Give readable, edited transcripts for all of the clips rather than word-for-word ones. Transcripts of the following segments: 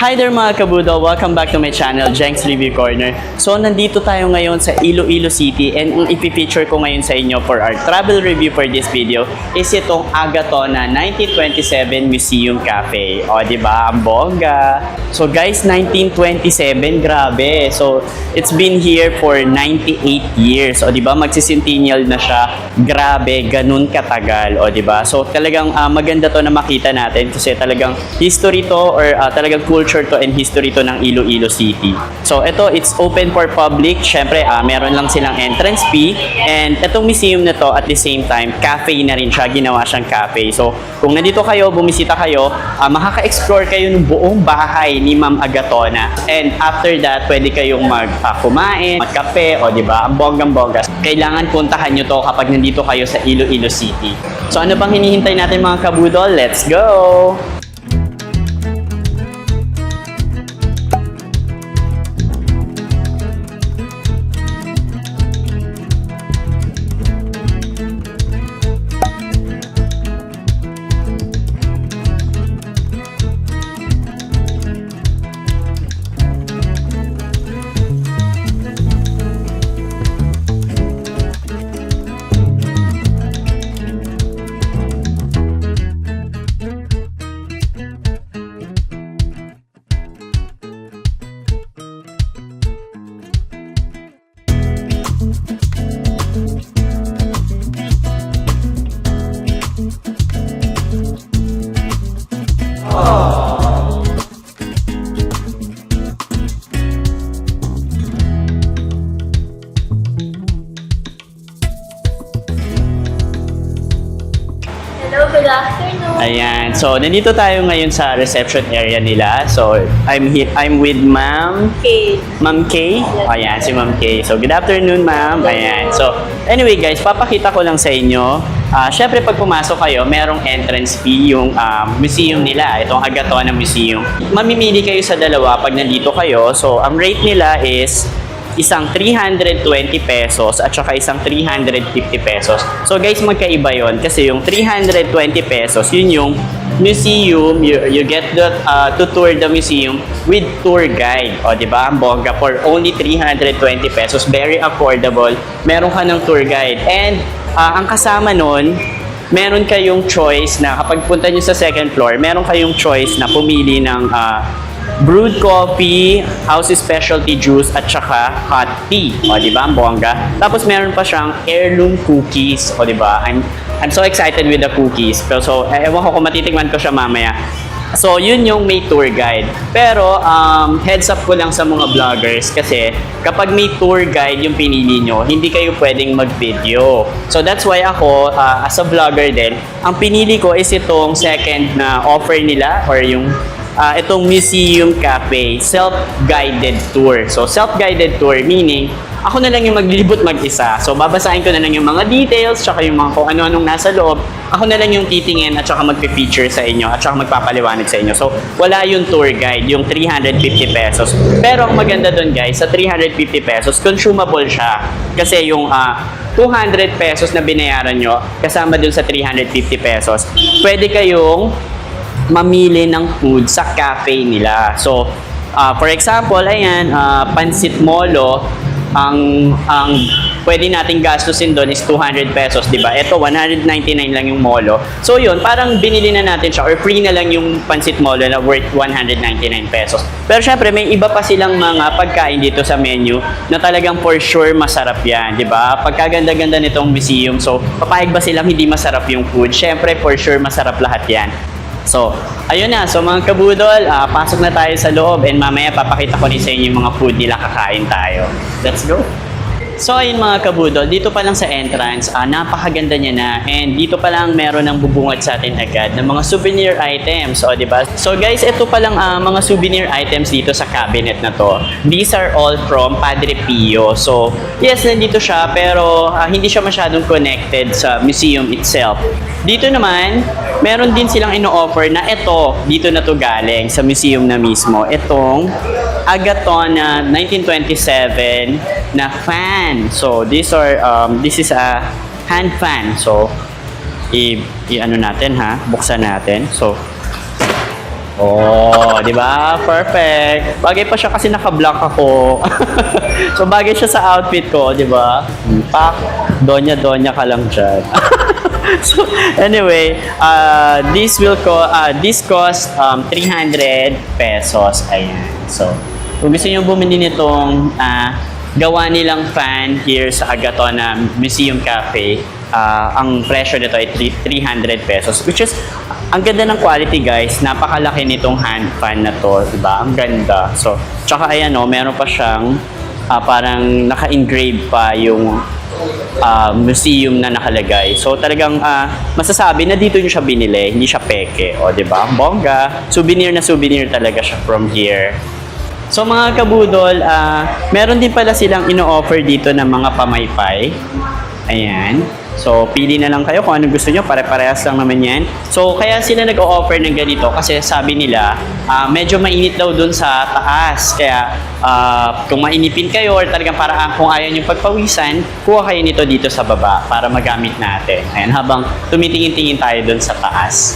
Hi there mga kabudol! Welcome back to my channel, Jenks Review Corner. So, nandito tayo ngayon sa Iloilo City and ang ipipicture ko ngayon sa inyo for our travel review for this video is itong Agatona 1927 Museum Cafe. O, diba? Ang bongga! So, guys, 1927, grabe! So, it's been here for 98 years. O, diba? Magsisentennial na siya. Grabe, ganun katagal. O, diba? So, talagang maganda to na makita natin kasi talagang history to or talagang culture to and history to ng Iloilo City. So, ito, it's open for public. Syempre, meron lang silang entrance fee. And itong museum na to, at the same time, cafe na rin siya. Ginawa siyang cafe. So, kung nandito kayo, bumisita kayo, makaka-explore kayo ng buong bahay ni Ma'am Agatona. And after that, pwede kayong kumain, magkape, o diba? Ang bonggang-bongga. Kailangan puntahan nyo to kapag nandito kayo sa Iloilo City. So, ano bang hinihintay natin mga kabudol? Let's go! Hello, good afternoon. Ayan. So, nandito tayo ngayon sa reception area nila. So, I'm with Ma'am Okay. Ma'am Kay. Ayan, si Ma'am Kay. So, good afternoon, Ma'am. Ayan. So, anyway guys, papakita ko lang sa inyo. Syempre, pag pumasok kayo, merong entrance fee yung museum nila. Itong Agatona Museum. Mamimili kayo sa dalawa pag nandito kayo. So, ang rate nila is isang 320 pesos at saka isang 350 pesos. So guys, magkaiba yon kasi yung 320 pesos, yun yung museum, you get to tour the museum with tour guide. O, diba? Ang bongga, for only 320 pesos. Very affordable. Meron ka ng tour guide. And ang kasama nun, meron kayong choice na kapag punta nyo sa second floor, meron kayong choice na pumili ng brewed coffee, house specialty juice, at saka hot tea. O, diba? Ang bongga. Tapos, meron pa siyang heirloom cookies. O, diba? I'm so excited with the cookies. So, ewan ko kung matitikman ko siya mamaya. So, yun yung may tour guide. Pero, heads up ko lang sa mga vloggers kasi kapag may tour guide yung pinili nyo, hindi kayo pwedeng mag-video. So, that's why ako, as a vlogger din, ang pinili ko is itong second na offer nila or yung itong Museum Cafe, self-guided tour. So, self-guided tour meaning, ako na lang yung maglilibot mag-isa. So, babasahin ko na lang yung mga details, tsaka yung mga kung ano-anong nasa loob. Ako na lang yung titingin at tsaka magpe-feature sa inyo at tsaka magpapaliwanag sa inyo. So, wala yung tour guide, yung 350 pesos. Pero ang maganda doon guys, sa 350 pesos, consumable siya. Kasi yung 200 pesos na binayaran nyo, kasama dun sa 350 pesos, pwede kayong mamili ng food sa cafe nila. So, for example, ayan, pansit molo, ang pwede nating gastusin doon is 200 pesos, di ba? Ito, 199 lang yung molo. So, yun, parang binili na natin siya or free na lang yung pansit molo na worth 199 pesos. Pero, syempre, may iba pa silang mga pagkain dito sa menu na talagang for sure masarap yan, di ba? Pagkaganda-ganda nitong museum, so, papayag ba silang hindi masarap yung food? Syempre, for sure, masarap lahat yan. So, ayun na. So, mga kabudol, pasok na tayo sa loob and mamaya papakita ko rin sa inyo yung mga food nila, kakain tayo. Let's go! So, ayun mga kabudol, dito pa lang sa entrance, napakaganda niya na and dito pa lang meron ng bubungad sa atin agad ng mga souvenir items. O, diba? So, guys, ito pa lang mga souvenir items dito sa cabinet na to. These are all from Padre Pio. So, yes, nandito siya pero hindi siya masyadong connected sa museum itself. Dito naman, meron din silang ino-offer na ito, dito na to galing sa museum na mismo. Itong Agatona 1927 na fan. So, this is a hand fan. So, i-ano natin ha, buksan natin. So, Oh, di ba? Perfect. Bagay pa siya kasi naka-black ako. So, bagay siya sa outfit ko, di ba? Pak, donya-donya ka lang dyan. So, anyway, this cost 300 pesos. Ayan. So, kung gusto niyo bumili nitong gawa nilang fan here sa Agatona Museum Cafe, ang presyo nito ay 300 pesos, which is ang ganda ng quality, guys. Napakalaki nitong hand fan na to, diba? Ang ganda. So, tsaka ayan meron pa siyang parang naka-engrave pa yung museum na nakalagay. So, talagang masasabi na dito nyo siya binili, hindi siya peke. O, diba? Ang bongga. Souvenir na souvenir talaga siya from here. So mga kabudol, meron din pala silang ino-offer dito ng mga pamaypay. Ayan. So pili na lang kayo kung anong gusto nyo, pare-parehas lang naman yan. So kaya sila nag-o-offer ng ganito kasi sabi nila, medyo mainit daw dun sa taas. Kaya kung mainipin kayo or talagang parang kung ayaw nyo pagpawisan, kuha kayo nito dito sa baba para magamit natin. Ayan, habang tumitingin-tingin tayo dun sa taas.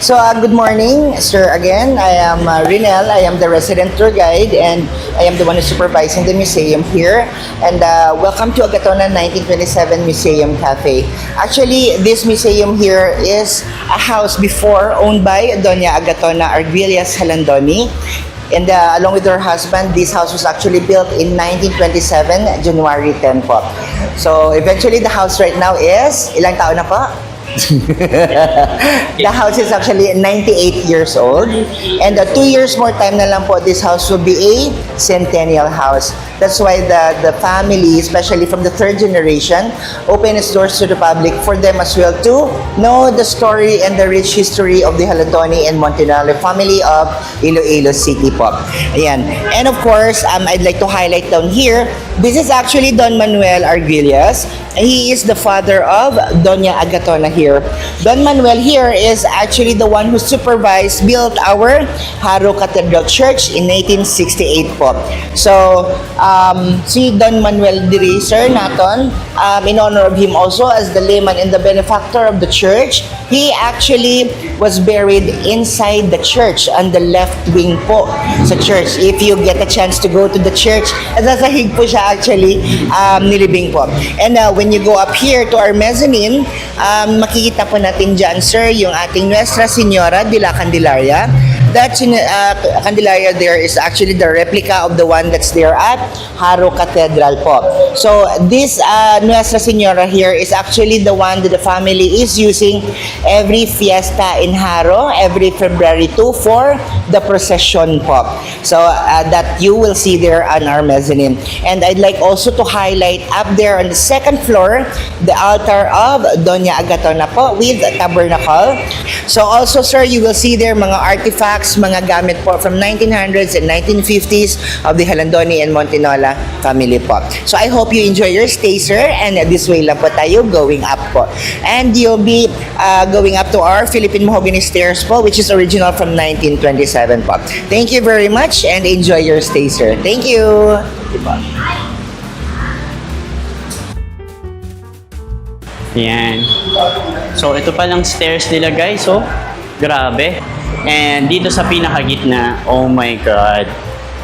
So, good morning, sir. Again, I am Rinel. I am the resident tour guide and I am the one who's supervising the museum here. And welcome to Agatona 1927 Museum Cafe. Actually, this museum here is a house before owned by Doña Agatona Arguelles Halandoni. And along with her husband, this house was actually built in 1927, January 10 po. So, eventually, the house right now is, ilang taon na po? The house is actually 98 years old, and 2 years more time na lang po, this house will be a centennial house. That's why the family, especially from the third generation, open its doors to the public for them as well to know the story and the rich history of the Halandoni and Montinalo family of Iloilo City po. Ayan. And of course, I'd like to highlight down here, this is actually Don Manuel Arguelles. He is the father of Doña Agatona here. Don Manuel here is actually the one who supervised, built our Haro Cathedral Church in 1868 po. So, si Don Manuel diri, sir, naton, in honor of him also as the layman and the benefactor of the church, he actually was buried inside the church on the left wing po sa church. If you get a chance to go to the church, nasasahig po siya actually, nilibing po. And when you go up here to our mezzanine, makikita po natin dyan, sir, yung ating Nuestra Señora de la Candelaria. That Candelaria there is actually the replica of the one that's there at Haro Cathedral po. So this Nuestra Señora here is actually the one that the family is using every fiesta in Haro, every February 2 for the procession po. So that you will see there on our mezzanine. And I'd like also to highlight up there on the second floor, the altar of Doña Agatona po with tabernacle. So also, sir, you will see there mga artifacts, mga gamit po from 1900s and 1950s of the Halandoni and Montinola family po. So I hope you enjoy your stay, sir, and this way lang po tayo going up po. And you'll be going up to our Philippine mahogany stairs po, which is original from 1927 po. Thank you very much and enjoy your stay, sir. Thank you. Diba? Yan. So, ito palang stairs nila, guys. Oh, grabe. And dito sa pinakagitna, oh my God,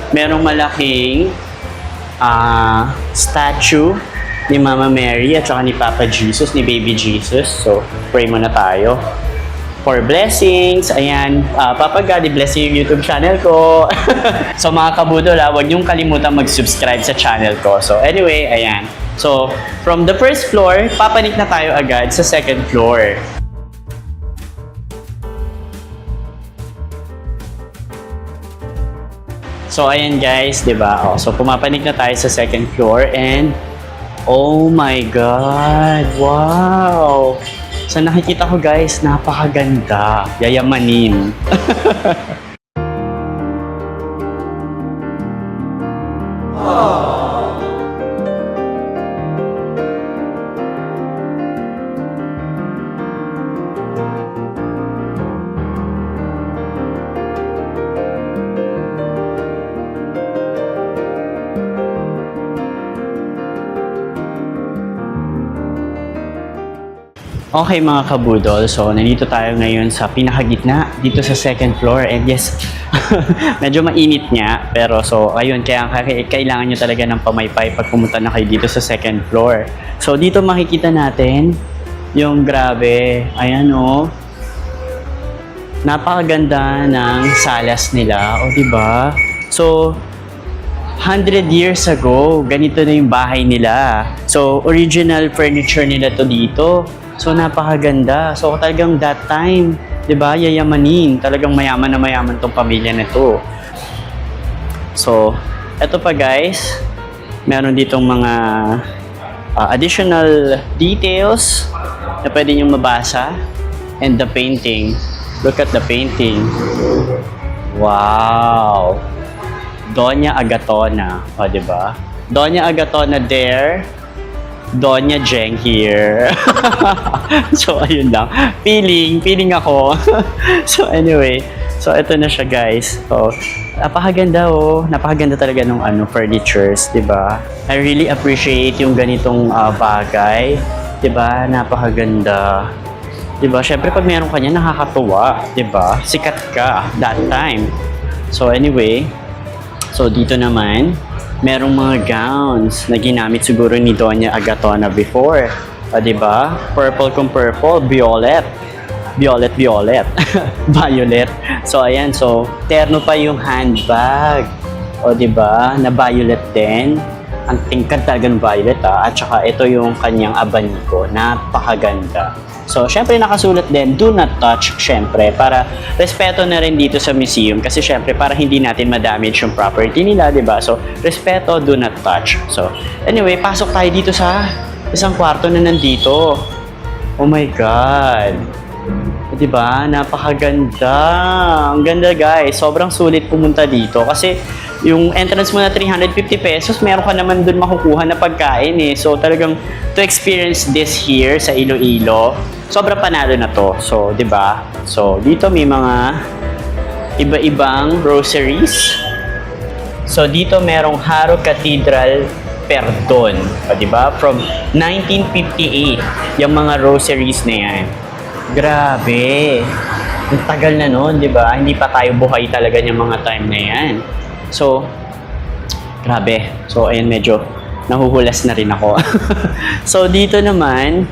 merong malaking statue ni Mama Mary at saka ni Papa Jesus, ni Baby Jesus. So, pray muna tayo for blessings. Ayan, Papa God, i-bless yung YouTube channel ko. So, mga kabudol, huwag niyong kalimutan mag-subscribe sa channel ko. So, anyway, ayan. So, from the first floor, papanik na tayo agad sa second floor. So, ayan guys, di ba? Oh, so, pumapanik na tayo sa second floor and oh my God! Wow! So, nakikita ko guys, napakaganda. Yayamanin. Okay mga kabudol, so nandito tayo ngayon sa pinakagitna dito sa second floor and yes, medyo mainit nga pero so ayun kaya kailangan nyo talaga ng pamaypay pag pumunta na kayo dito sa second floor. So dito makikita natin yung grabe, ayan o, napakaganda ng salas nila, o diba? So 100 years ago, ganito na yung bahay nila. So original furniture nila to dito. So, napakaganda. So, talagang that time, di ba, yayamanin. Talagang mayaman na mayaman tong pamilya na to. So, eto pa guys, meron ditong mga additional details na pwede nyo mabasa. And the painting. Look at the painting. Wow! Doña Agatona. O, di ba? Doña Agatona there. Doña Jeng here. So, ayun lang. Feeling ako. So, anyway. So, ito na siya, guys. So, napakaganda, oh. Napakaganda talaga ng furnitures, di ba? I really appreciate yung ganitong bagay. Di ba? Napakaganda. Di ba? Siyempre, pag meron ka niya, nakakatuwa. Di ba? Sikat ka that time. So, anyway. So, dito naman, merong mga gowns na ginamit siguro ni Doña Agatona before. O, diba? Purple kung purple, violet. Violet. Violet. So, ayan. So, terno pa yung handbag. O, diba? Na violet din. Ang tingkad talaga ng violet, At saka, ito yung kanyang abaniko. Napakaganda. So, syempre nakasulat din, do not touch, syempre, para respeto na rin dito sa museum. Kasi syempre, para hindi natin ma-damage yung property nila, di ba? So, respeto, do not touch. So, anyway, pasok tayo dito sa isang kwarto na nandito. Oh my God. Di ba? Napakaganda. Ang ganda, guys. Sobrang sulit pumunta dito. Kasi, yung entrance mo na 350 pesos, meron ka naman dun makukuha na pagkain eh. So, talagang to experience this here sa Iloilo, sobrang panalo na to. So, di ba? So, dito may mga iba-ibang groceries. So, dito merong Haro Cathedral Perdon. O, di ba? From 1958, yung mga groceries na yan. Grabe. Ang tagal na nun, di ba? Hindi pa tayo buhay talaga yung mga time na yan. So, grabe. So, ayan, medyo nahuhulas na rin ako. So, dito naman,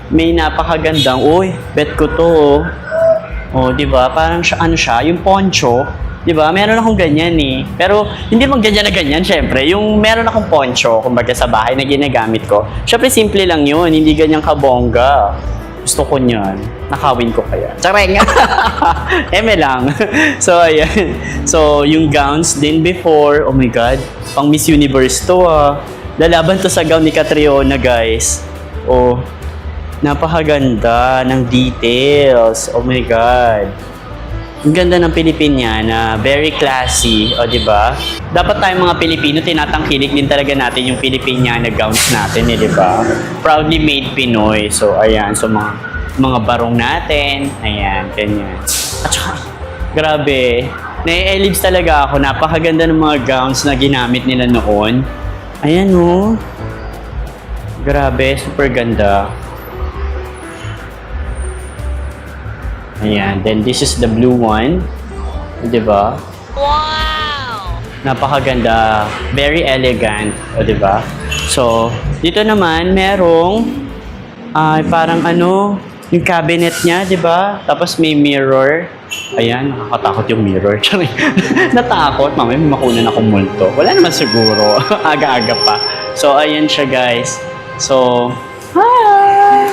may napakagandang, uy, bet ko to, oh, di ba? Parang siya, yung poncho, di ba? Meron akong ganyan eh. Pero, hindi man ganyan na ganyan, syempre. Yung meron akong poncho, kumbaga sa bahay na ginagamit ko. Syempre, simple lang yun. Hindi ganyan kabongga. Gusto ko niyan. Nakawin ko kaya. Tsareng! Eme lang. So, ayan. So, yung gowns din before. Oh my God. Pang Miss Universe to Lalaban to sa gown ni Catriona, guys. Oh. Napakaganda ng details. Oh my God. Ang ganda ng Pilipiniana. Very classy. O, di ba? Dapat tayong mga Pilipino, tinatangkilik din talaga natin yung Pilipiniana gowns natin, di ba? Proudly made Pinoy. So, ayan. So, mga barong natin. Ayan, ganyan. At saka, grabe. Nai-elips talaga ako. Napakaganda ng mga gowns na ginamit nila noon. Ayan, oh. Grabe. Super ganda. Ayan. Then, this is the blue one. Diba? Wow! Napakaganda. Very elegant. O, diba? So, dito naman, merong parang yung cabinet niya, diba? Tapos may mirror. Ayan, nakakatakot yung mirror. Natakot. Mamaya may makunan akong multo. Wala naman siguro. Aga-aga pa. So, ayan siya, guys. So, hi!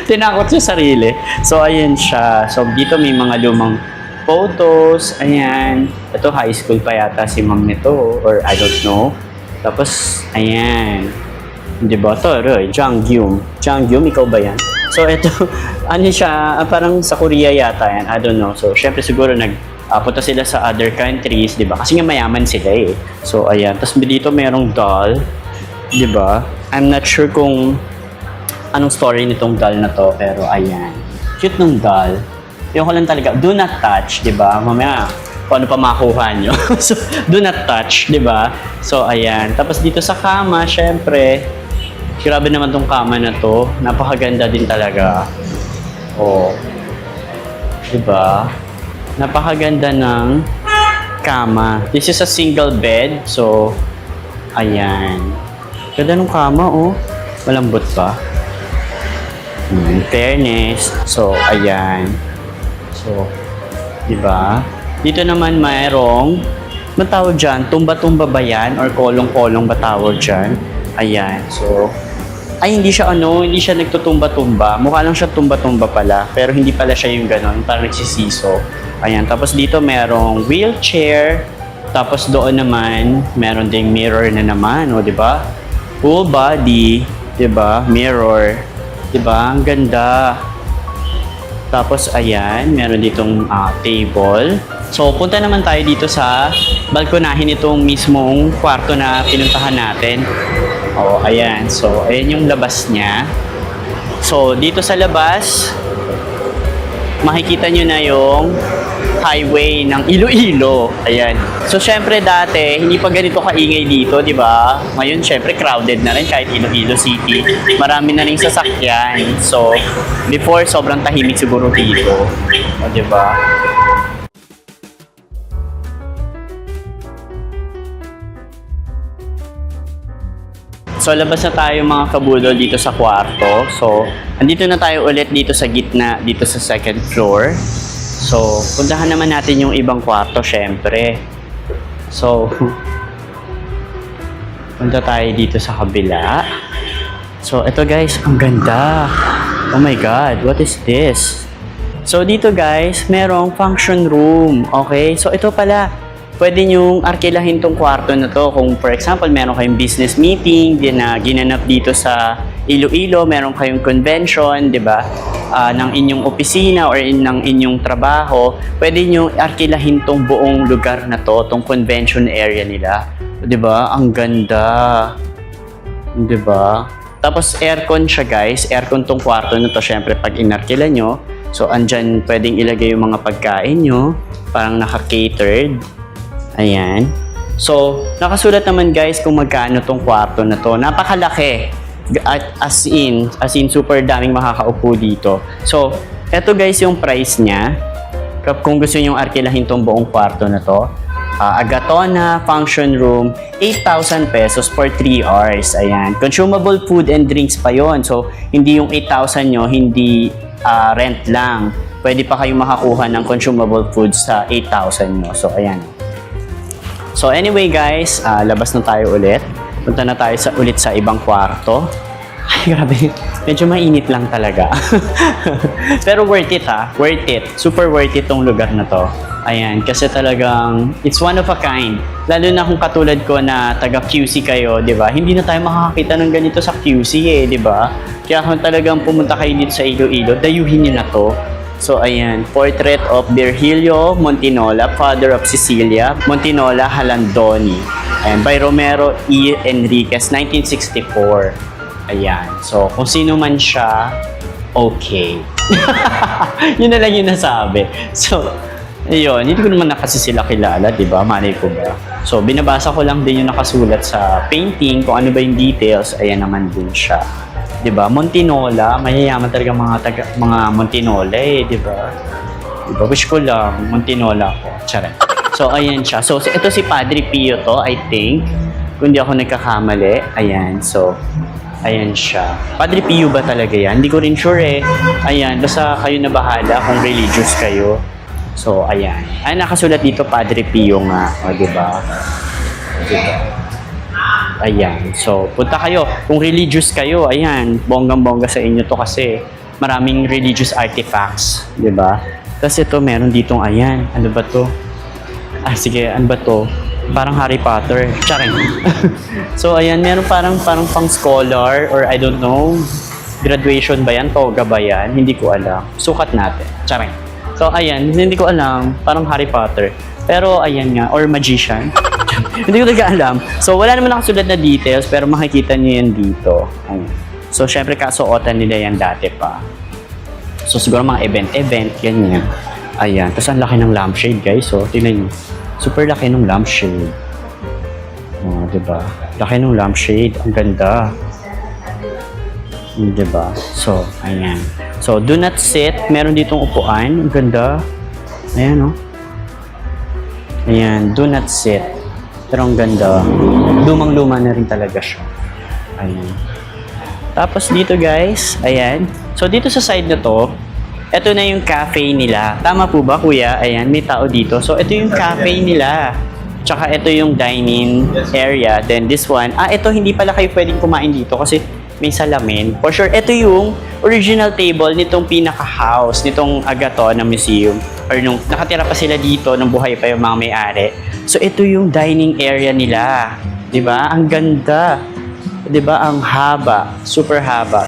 Tinakot sa sarili. So, ayan siya. So, dito may mga lumang photos. Ayan. Ito, high school pa yata si ma'am nito. Or I don't know. Tapos, ayan. Diba? Ito, Jang Gyum. Jang Gyum, ikaw ba yan? So, ito, siya, parang sa Korea yata yan. I don't know. So, syempre siguro punta sila sa other countries, diba? Kasi nga mayaman sila eh. So, ayan. Tapos, dito merong doll. Diba? I'm not sure kung anong story nitong doll na to, pero ayan. Cute nung doll. Yung ko lang talaga, do not touch, di ba? Mamaya, kung ano pa makuha nyo. So, do not touch, di ba? So, ayan. Tapos dito sa kama, syempre, Grabe naman tong kama na to. Napakaganda din talaga. Oh. Diba? Napakaganda ng kama. This is a single bed. So, ayan. Ganda ng kama, oh. Malambot pa. In fairness. So, ayan. So, diba? Dito naman mayroong, ano tawag dyan? Tumba-tumba ba yan? Or kolong-kolong ba tawag dyan? Ayan. So, ay hindi siya hindi siya nagtutumba-tumba. Mukha lang siya tumba-tumba pala. Pero hindi pala siya yung ganon. Parang nagsisiso. Ayan. Tapos dito merong wheelchair. Tapos doon naman, meron ding mirror na naman. O, diba? Full body. Diba? Mirror. Diba? Ang ganda. Tapos, ayan, meron ditong table. So, punta naman tayo dito sa balkonahin itong mismong kwarto na pinuntahan natin. Oh, ayan. So, ayan yung labas niya. So, dito sa labas, makikita nyo na yung highway ng Iloilo. Ayan. So, syempre dati, hindi pa ganito kaingay dito, di ba? Ngayon, syempre, crowded na rin kahit Iloilo City. Marami na rin sasakyan. So, before, sobrang tahimik siguro dito. O, di ba? So, labas na tayo mga kabudol dito sa kwarto. So, andito na tayo ulit dito sa gitna, dito sa second floor. So, puntahan naman natin yung ibang kwarto, syempre. So, punta tayo dito sa kabila. So, ito guys, ang ganda. Oh my God, what is this? So, dito guys, merong function room. Okay? So, ito pala. Pwede nyong arkilahin tong kwarto na to. Kung for example, meron kayong business meeting na ginanap dito sa Iloilo, meron kayong convention, di ba? Ng inyong opisina or ng inyong trabaho, pwede nyo arkilahin tong buong lugar na to, tong convention area nila. Di ba? Ang ganda. Di ba? Tapos aircon siya guys. Aircon tong kwarto na to, syempre pag inarkila nyo. So, andyan pwedeng ilagay yung mga pagkain nyo. Parang naka-catered. Ayan. So, nakasulat naman guys kung magkano tong kwarto na to. Napakalaki. At as in super daming makakaupo dito. So, eto guys yung price niya. Kung gusto niyo arkilahin tong buong kwarto na to. Agatona function room, 8,000 pesos for 3 hours. Ayan. Consumable food and drinks pa yon. So, hindi yung 8,000 nyo, hindi rent lang. Pwede pa kayong makakuha ng consumable food sa 8,000 nyo. So, ayan. So anyway guys, labas na tayo ulit. Punta na tayo ulit sa ibang kwarto. Ay grabe, medyo mainit lang talaga. Pero worth it ha, worth it. Super worth it tong lugar na to. Ayan, kasi talagang it's one of a kind. Lalo na kung katulad ko na taga QC kayo, di ba? Hindi na tayo makakakita ng ganito sa QC di ba? Kaya kung talagang pumunta kayo dito sa Iloilo, dayuhin nyo na to. So, ayan. Portrait of Virgilio Montinola, father of Cecilia Montinola Halandoni. And by Romero E. Enriquez, 1964. Ayan. So, kung sino man siya, okay. Yun na lang yung nasabi. So, ayun. Hindi ko naman na kasi sila kilala, di ba? Malay ko ba? So, binabasa ko lang din yung nakasulat sa painting, kung ano ba yung details. Ayan naman din siya. 'Di ba? Montinola, mayayaman talaga mga Montinola di ba? 'Di ba? Wish ko lang Montinola ko. Charan. So ayan siya. So ito si Padre Pio to, I think. Kung di ako nagkakamali. Ayan. So ayan siya. Padre Pio ba talaga 'yan? Hindi ko rin sure eh. Ayan, basta kayo na bahala kung religious kayo. So ayan. Ay nakasulat dito Padre Pio nga, 'di ba? 'Di ba? Ayan. So, punta kayo. Kung religious kayo, ayan, bonggang-bongga sa inyo to kasi maraming religious artifacts, di ba? Tapos ito, meron ditong, ayan, ano ba to? Sige, ano ba to? Parang Harry Potter. Charing. So, ayan, meron parang pang scholar or I don't know, graduation ba yan? Toga ba yan? Hindi ko alam. Sukat natin. Charing. So, ayan, hindi ko alam. Parang Harry Potter. Pero, ayan nga, or magician. Hindi ko talaga alam. So, wala naman nakasulat na details, pero makikita nyo yan dito. Ayan. So, syempre, kasuotan nila yan dati pa. So, siguro mga event, ganyan. Ayan. Tapos, ang laki ng lampshade, guys. So, tingnan nyo. Super laki ng lampshade. Oh, diba? Laki ng lampshade. Ang ganda. Diba? So, ayan. So, do not sit. Meron ditong upuan. Ang ganda. Ayan, oh. Ayan, do not sit. Pero ang ganda. Lumang-luma na rin talaga siya. Ayan. Tapos dito guys, ayan. So dito sa side na to, ito na yung cafe nila. Tama po ba kuya? Ayan, may tao dito. So ito yung cafe nila. Tsaka ito yung dining area. Then this one, ito hindi pala kayo pwedeng kumain dito kasi may salamin. For sure, ito yung original table nitong pinaka-house, nitong Agaton na museum. Or nung nakatira pa sila dito, nung buhay pa yung mga may-ari. So ito yung dining area nila. 'Di ba? Ang ganda. 'Di ba? Ang haba, super haba.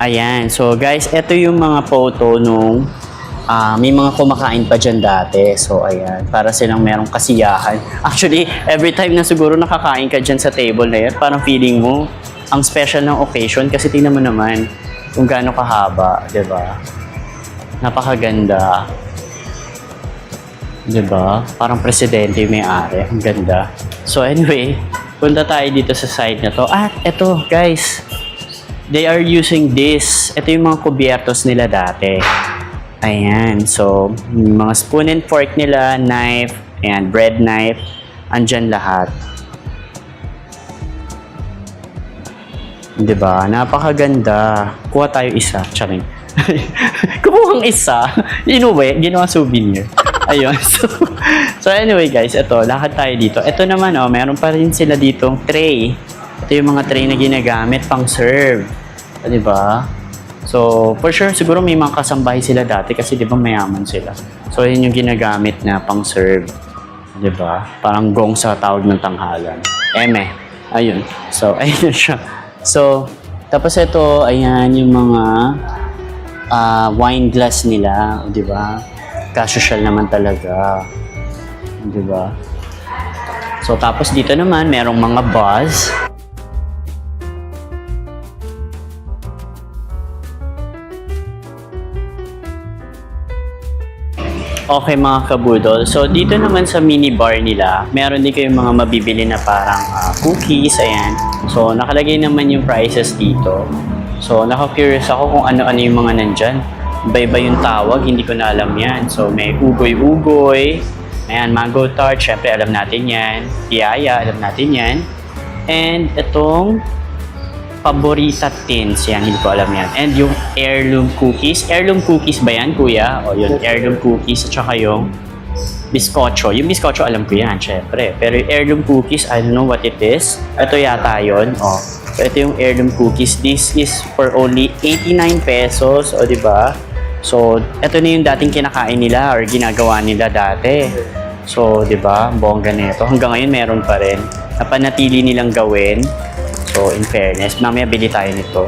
Ayan. So guys, ito yung mga photo nung may mga kumakain pa dyan dati. So ayan, para silang merong kasiyahan. Actually, every time na siguro nakakain ka dyan sa table na yan, parang feeling mo ang special ng occasion kasi tingnan mo naman kung gaano kahaba, 'di ba? Napakaganda. 'Di ba? Parang presidente yung may-ari. Ang ganda. So anyway, punta tayo dito sa side na to. Eto guys. They are using this. Ito yung mga kubyertos nila dati. Ayan. So, mga spoon and fork nila, knife, and bread knife. Andyan lahat. Diba? Napakaganda. Kuha tayo isa. Charing. Kumuhang isa. Inuwi. Ginawa souvenir. Ayun. So anyway guys, ito. Lakad tayo dito. Ito naman, meron pa rin sila ditong tray. Ito yung mga tray na ginagamit pang serve. Diba? So, for sure, siguro may mga kasambahay sila dati kasi diba mayaman sila. So, yun yung ginagamit na pang serve. Diba? Parang gong sa tawag ng tanghalan. Eme. Ayun. So, ayun siya. So, tapos ito, ayan yung mga wine glass nila. Diba? Kasosyal naman talaga. Diba? So, tapos dito naman, merong mga buzz. Okay mga kabudol, so dito naman sa mini bar nila, meron din kayong mga mabibili na parang cookies, ayan. So nakalagay naman yung prices dito. So naka-curious ako kung ano-ano yung mga nandyan. Iba-iba yung tawag, hindi ko na alam yan. So may ugoy-ugoy, ayan, mango tart, syempre alam natin yan. Piyaya, alam natin yan. And itong paborita tins, yan, hindi ko alam yan. And yung heirloom cookies. Heirloom cookies ba yan, kuya? O yun, heirloom cookies at saka yung biscocho. Yung biscocho, alam ko yan, syempre. Pero yung heirloom cookies, I don't know what it is. Ito yata yun. O, so ito yung heirloom cookies. This is for only 89 pesos. O, diba? So, ito na yung dating kinakain nila or ginagawa nila dati. So, diba? Bongga nito. Hanggang ngayon, meron pa rin. Napanatili nilang gawin. So, in fairness, mamaya bili tayo nito.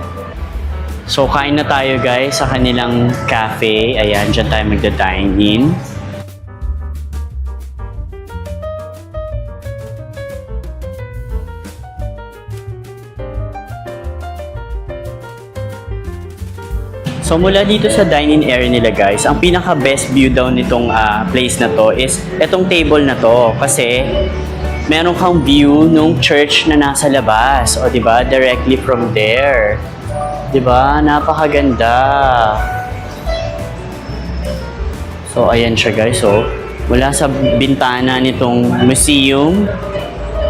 So, kain na tayo guys sa kanilang cafe. Ayan, dyan tayo magda-dine in. So, mula dito sa dining area nila guys, ang pinaka-best view daw nitong place na to is etong table na to. Kasi, meron kang view nung church na nasa labas. O, diba? Directly from there. Diba? Napakaganda. So, ayan siya guys. So, mula sa bintana nitong museum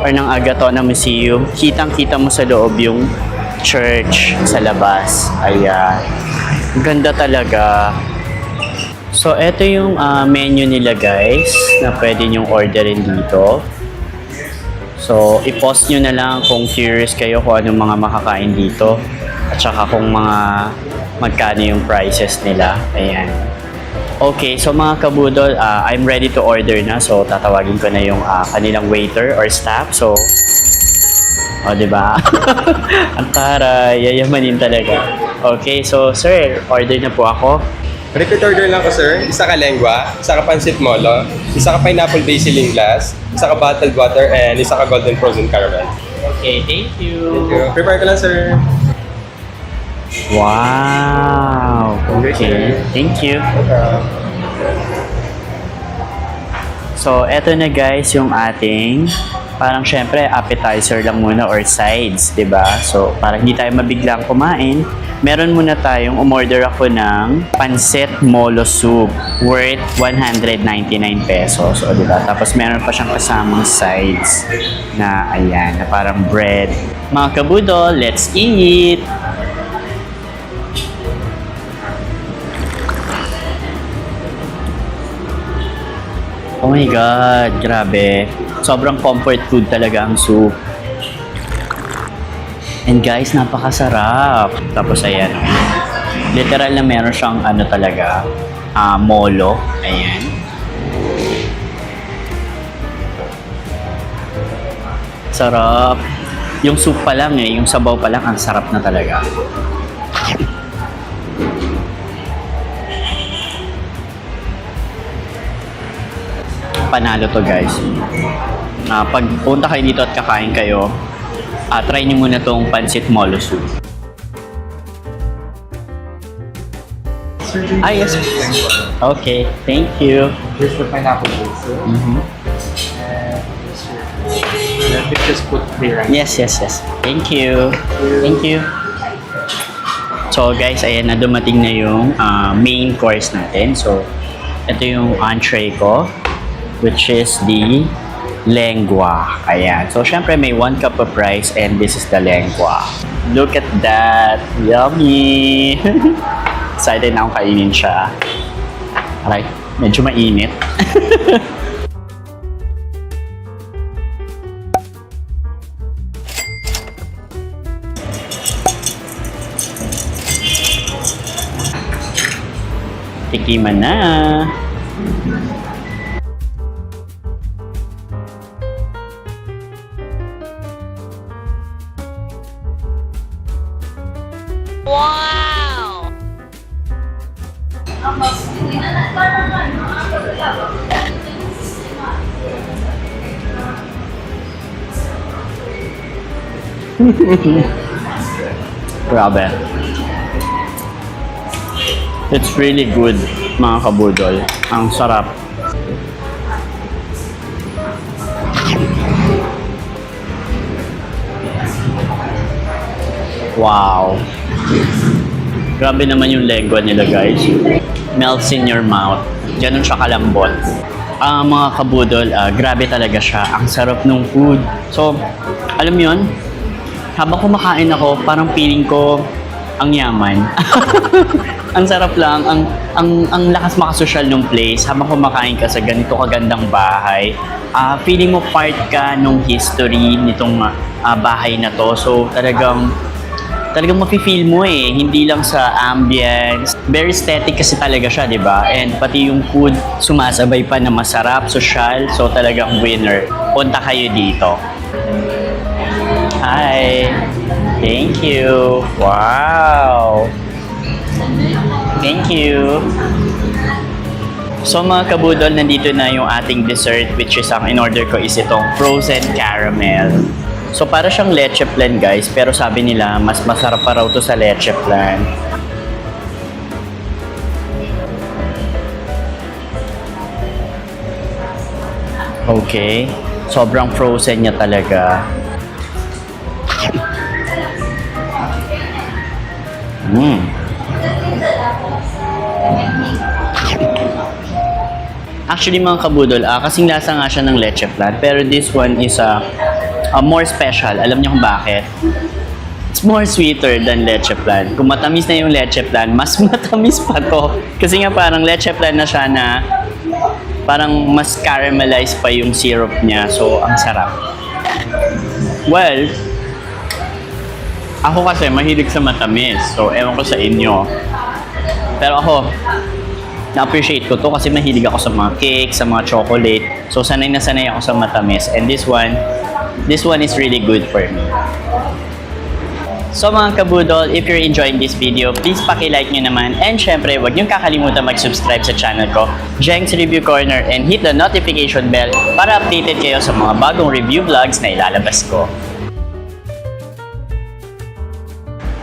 or ng Agaton na museum, kitang-kita mo sa loob yung church sa labas. Ayan. Ganda talaga. So, ito yung menu nila guys na pwede nyong orderin dito. So, i-post nyo na lang kung curious kayo kung anong mga makakain dito. At saka kung magkano yung prices nila. Ayan. Okay, so mga kabudol, I'm ready to order na. So, tatawagin ko na yung kanilang waiter or staff. So, diba? Ang taray, yayamanin talaga. Okay, so sir, order na po ako. Repeat order lang ko, sir. Isa ka lengua, isa ka pancit molo, isa ka pineapple basil in glass, isa ka bottled water, and isa ka golden frozen caramel. Okay, thank you. Prepare ka lang, sir. Wow. Okay, thank you. So, eto na guys yung ating parang syempre appetizer lang muna or sides, 'di ba? So, para hindi tayo mabiglang kumain, meron muna tayong umorder ako ng pancit molo soup worth 199 pesos. O, 'di ba? Tapos meron pa siyang kasamang sides na ayan, na parang bread. Mga kabudol, let's eat! Oh my God, grabe. Sobrang comfort food talaga ang soup. And guys, napakasarap. Tapos ayan, literal na meron siyang ano talaga, molo. Ayan. Sarap. Yung soup pa lang yung sabaw pa lang, ang sarap na talaga. Panalo to guys. Pag punta kayo dito at kakain kayo, try nyo muna tong pancit molo soup. Yes. Okay, thank you. Here's the pineapple juice. Mhm. Let me just put the rice. Yes. Thank you. Thank you. So guys, ayan na, dumating na yung main course natin. So, ito yung entree ko, which is the lengua. Ayan. So, syempre may 1 cup of rice and this is the lengua. Look at that. Yummy! Excited na akong kainin siya. Alright. Medyo mainit. Tikiman na. Wow! Grabe. It's really good, mga kabudol. Ang sarap. Wow. Grabe naman yung lengua nila, guys. Melts in your mouth. Ganun siya kalambot. Mga kabudol, grabe talaga siya. Ang sarap ng food. So, alam mo yun, habang kumakain ako, parang feeling ko ang yaman. Ang sarap lang, ang lakas makasosyal ng place habang kumakain ka sa ganito kagandang bahay. Feeling mo part ka nung history nitong bahay na to. So, talagang mafe-feel mo hindi lang sa ambience. Very aesthetic kasi talaga siya, di ba? And pati yung food, sumasabay pa na masarap, social. So, talagang winner. Punta kayo dito. Hi! Thank you! Wow! Thank you! So mga kabudol, nandito na yung ating dessert, which is ang in-order ko is itong frozen caramel. So para siyang leche flan guys, pero sabi nila mas masarap pa raw to sa leche flan. Okay, sobrang frozen niya talaga. Actually mga kabudol, kasing lasa nga siya ng leche flan, pero this one is more special. Alam niyo kung bakit? It's more sweeter than leche flan. Kung matamis na yung leche flan, mas matamis pa to. Kasi nga parang leche flan na siya na parang mas caramelized pa yung syrup niya. So, ang sarap. Well, ako kasi mahilig sa matamis. So, ewan ko sa inyo. Pero ako, na-appreciate ko to kasi mahilig ako sa mga cake, sa mga chocolate. So, sanay na sanay ako sa matamis. And this one is really good for me. So mga kabudol, if you're enjoying this video, please paki-like nyo naman. And syempre, huwag nyo kakalimutan mag-subscribe sa channel ko, Jeng's Review Corner, and hit the notification bell para updated kayo sa mga bagong review vlogs na ilalabas ko.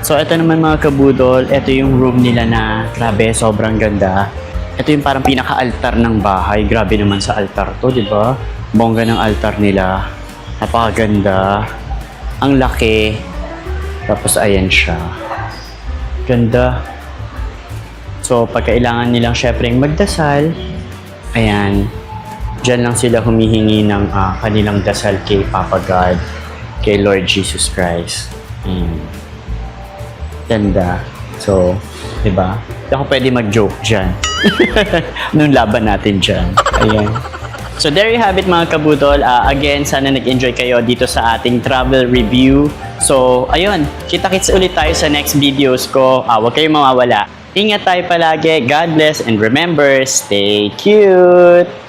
So, ito naman mga kabudol, ito yung room nila na, grabe, sobrang ganda. Ito yung parang pinaka-altar ng bahay. Grabe naman sa altar to, di ba? Bongga ng altar nila. Napakaganda. Ang laki. Tapos, ayan siya. Ganda. So, pag kailangan nilang syempre magdasal, ayan, dyan lang sila humihingi ng kanilang dasal kay Papa God, kay Lord Jesus Christ. Ganda. So, di ba? Hindi ako pwede mag-joke dyan. Nung laban natin dyan. Ayan. So, there you have it mga kabudol. Again, sana nag-enjoy kayo dito sa ating travel review. So, ayun. Kita-kits ulit tayo sa next videos ko. Huwag kayong mawawala. Ingat tayo palagi. God bless and remember, stay cute!